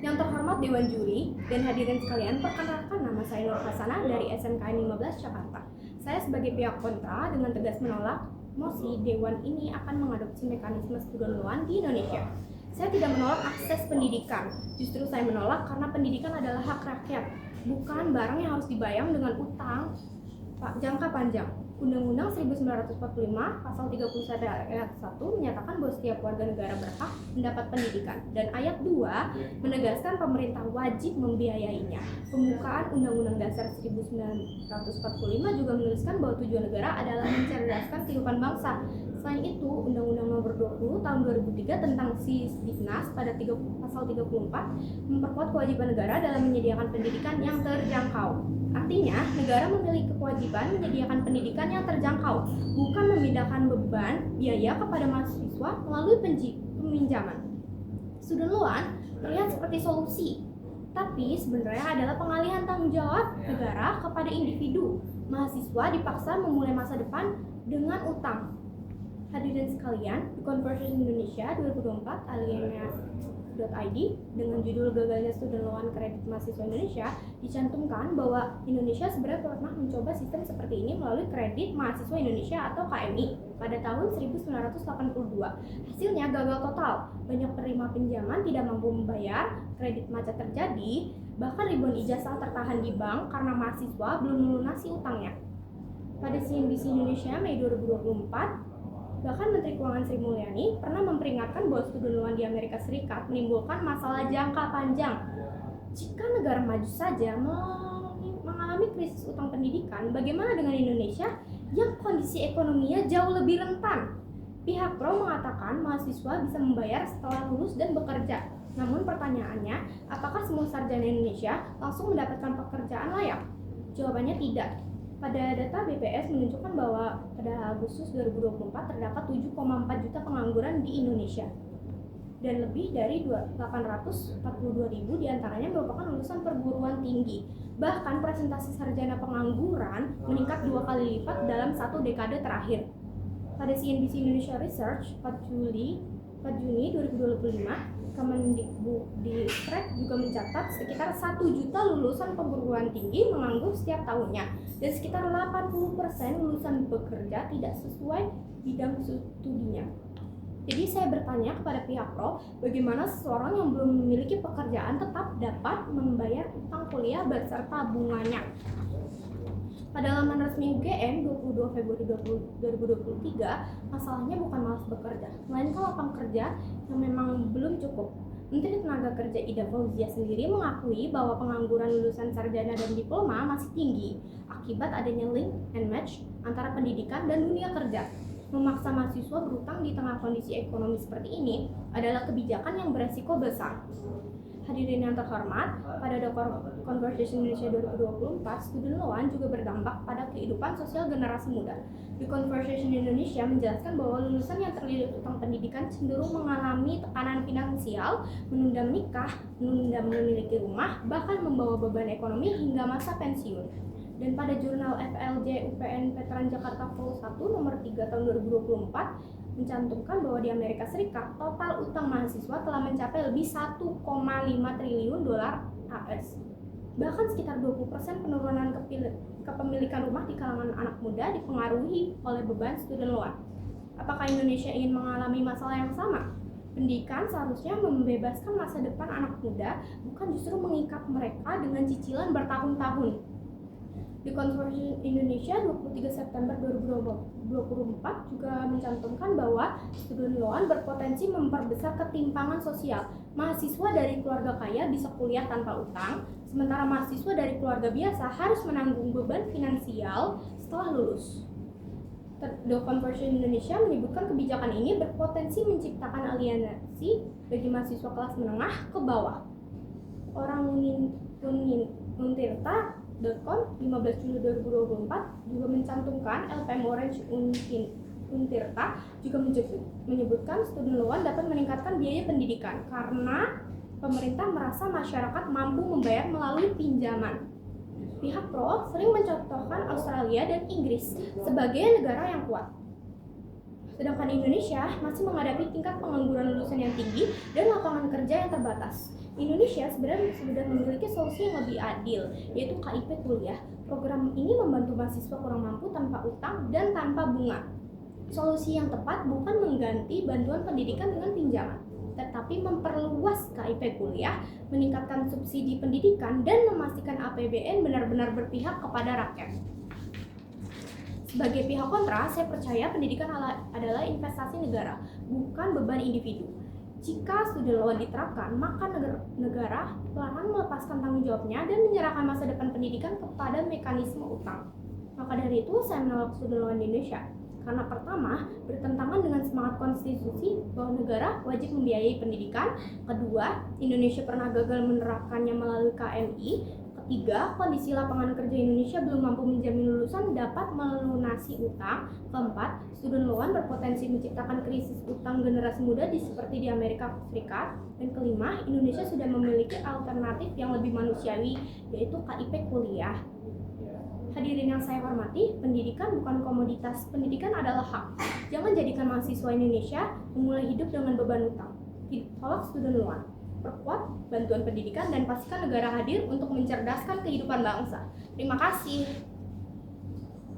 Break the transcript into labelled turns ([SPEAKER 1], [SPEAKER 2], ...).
[SPEAKER 1] Yang terhormat Dewan Juri dan hadirin sekalian, perkenalkan nama saya Nur Hasanah dari SMKN 15 Jakarta. Saya sebagai pihak kontra dengan tegas menolak mosi Dewan ini akan mengadopsi mekanisme student loan di Indonesia. Saya tidak menolak akses pendidikan, justru saya menolak karena pendidikan adalah hak rakyat, bukan barang yang harus dibayar dengan utang jangka panjang. Undang-Undang 1945 pasal 31 ayat 1 menyatakan bahwa setiap warga negara berhak mendapat pendidikan, dan ayat 2 menegaskan pemerintah wajib membiayainya. Pembukaan Undang-Undang Dasar 1945 juga menuliskan bahwa tujuan negara adalah mencerdaskan kehidupan bangsa. Selain itu, Undang-Undang Nomor 20 Tahun 2003 tentang Sisdiknas pada pasal 34 memperkuat kewajiban negara dalam menyediakan pendidikan yang terjangkau. Artinya, negara memiliki kewajiban menyediakan pendidikan yang terjangkau, bukan memindahkan beban biaya kepada mahasiswa melalui peminjaman. Student loan terlihat seperti solusi, tapi sebenarnya adalah pengalihan tanggung jawab negara kepada individu. Mahasiswa dipaksa memulai masa depan dengan utang. Hadirin sekalian, di Conversion Indonesia 2024 aliena.id dengan judul Gagalnya Student Loan Kredit Mahasiswa Indonesia dicantumkan bahwa Indonesia sebenarnya pernah mencoba sistem seperti ini melalui Kredit Mahasiswa Indonesia atau KMI pada tahun 1982. Hasilnya gagal total. Banyak penerima pinjaman tidak mampu membayar, kredit macet terjadi, bahkan ribuan ijazah tertahan di bank karena mahasiswa belum melunasi utangnya. Pada CNBC Indonesia Mei 2024, bahkan Menteri Keuangan Sri Mulyani pernah memperingatkan bahwa student loan di Amerika Serikat menimbulkan masalah jangka panjang. Jika negara maju saja mengalami krisis utang pendidikan, bagaimana dengan Indonesia yang kondisi ekonominya jauh lebih rentan? Pihak pro mengatakan mahasiswa bisa membayar setelah lulus dan bekerja. Namun pertanyaannya, apakah semua sarjana Indonesia langsung mendapatkan pekerjaan layak? Jawabannya tidak. Pada data BPS menunjukkan bahwa pada Agustus 2024 terdapat 7,4 juta pengangguran di Indonesia, dan lebih dari 842.000 diantaranya merupakan lulusan perguruan tinggi. Bahkan presentasi sarjana pengangguran meningkat 2 kali lipat dalam 1 dekade terakhir. Pada CNBC Indonesia Research 4 Juni 2025, Kemendikbudristek juga mencatat sekitar 1 juta lulusan perguruan tinggi menganggur setiap tahunnya, dan sekitar 80% lulusan bekerja tidak sesuai bidang studinya. Jadi saya bertanya kepada pihak pro, bagaimana seseorang yang belum memiliki pekerjaan tetap dapat membayar utang kuliah beserta bunganya? Pada laman resmi UGM 22 Februari 2023, masalahnya bukan malas bekerja, melainkan lapangan kerja yang memang belum cukup. Menteri Tenaga Kerja Ida Fauzia sendiri mengakui bahwa pengangguran lulusan sarjana dan diploma masih tinggi akibat adanya link and match antara pendidikan dan dunia kerja. Memaksa mahasiswa berutang di tengah kondisi ekonomi seperti ini adalah kebijakan yang beresiko besar. Hadirin yang terhormat, pada Conversation Indonesia 2024, student loan juga berdampak pada kehidupan sosial generasi muda. Di Conversation Indonesia menjelaskan bahwa lulusan yang terlilit utang pendidikan cenderung mengalami tekanan finansial, menunda menikah, menunda memiliki rumah, bahkan membawa beban ekonomi hingga masa pensiun. Dan pada jurnal FLJ UPN Veteran Jakarta Vol 1 nomor 3 tahun 2024 mencantumkan bahwa di Amerika Serikat total utang mahasiswa telah mencapai lebih 1,5 triliun dolar AS. Bahkan sekitar 20% penurunan kepemilikan rumah di kalangan anak muda dipengaruhi oleh beban student loan. Apakah Indonesia ingin mengalami masalah yang sama? Pendidikan seharusnya membebaskan masa depan anak muda, bukan justru mengikat mereka dengan cicilan bertahun-tahun. Di Conversion Indonesia 23 September 2024 juga mencantumkan bahwa student loan berpotensi memperbesar ketimpangan sosial. Mahasiswa dari keluarga kaya bisa kuliah tanpa utang, sementara mahasiswa dari keluarga biasa harus menanggung beban finansial setelah lulus. The Conversion Indonesia menyebutkan kebijakan ini berpotensi menciptakan alienasi bagi mahasiswa kelas menengah ke bawah. Orang Untirta.com 15 Juli 2024 juga mencantumkan LPM Orange Untirta juga menyebutkan student loan dapat meningkatkan biaya pendidikan karena pemerintah merasa masyarakat mampu membayar melalui pinjaman. Pihak pro sering mencontohkan Australia dan Inggris sebagai negara yang kuat. Sedangkan Indonesia masih menghadapi tingkat pengangguran lulusan yang tinggi dan lapangan kerja kerja yang terbatas. Indonesia sebenarnya sudah memiliki solusi yang lebih adil, yaitu KIP kuliah. Program ini membantu mahasiswa kurang mampu tanpa utang dan tanpa bunga. Solusi yang tepat bukan mengganti bantuan pendidikan dengan pinjaman, tetapi memperluas KIP kuliah, meningkatkan subsidi pendidikan, dan memastikan APBN benar-benar berpihak kepada rakyat. Sebagai pihak kontra, saya percaya pendidikan adalah investasi negara, bukan beban individu. Jika student loan diterapkan, maka negara perlahan melepaskan tanggung jawabnya dan menyerahkan masa depan pendidikan kepada mekanisme utang. Maka dari itu, saya menolak student loan di Indonesia. Karena pertama, bertentangan dengan semangat konstitusi bahwa negara wajib membiayai pendidikan. Kedua, Indonesia pernah gagal menerapkannya melalui KMI. Ketiga, kondisi lapangan kerja Indonesia belum mampu menjamin lulusan dapat melunasi utang. Keempat, student loan berpotensi menciptakan krisis utang generasi muda seperti di Amerika Serikat. Dan kelima, Indonesia sudah memiliki alternatif yang lebih manusiawi, yaitu KIP kuliah. Hadirin yang saya hormati, pendidikan bukan komoditas, pendidikan adalah hak. Jangan jadikan mahasiswa Indonesia memulai hidup dengan beban utang. Tolak student loan, perkuat bantuan pendidikan, dan pastikan negara hadir untuk mencerdaskan kehidupan bangsa. Terima kasih.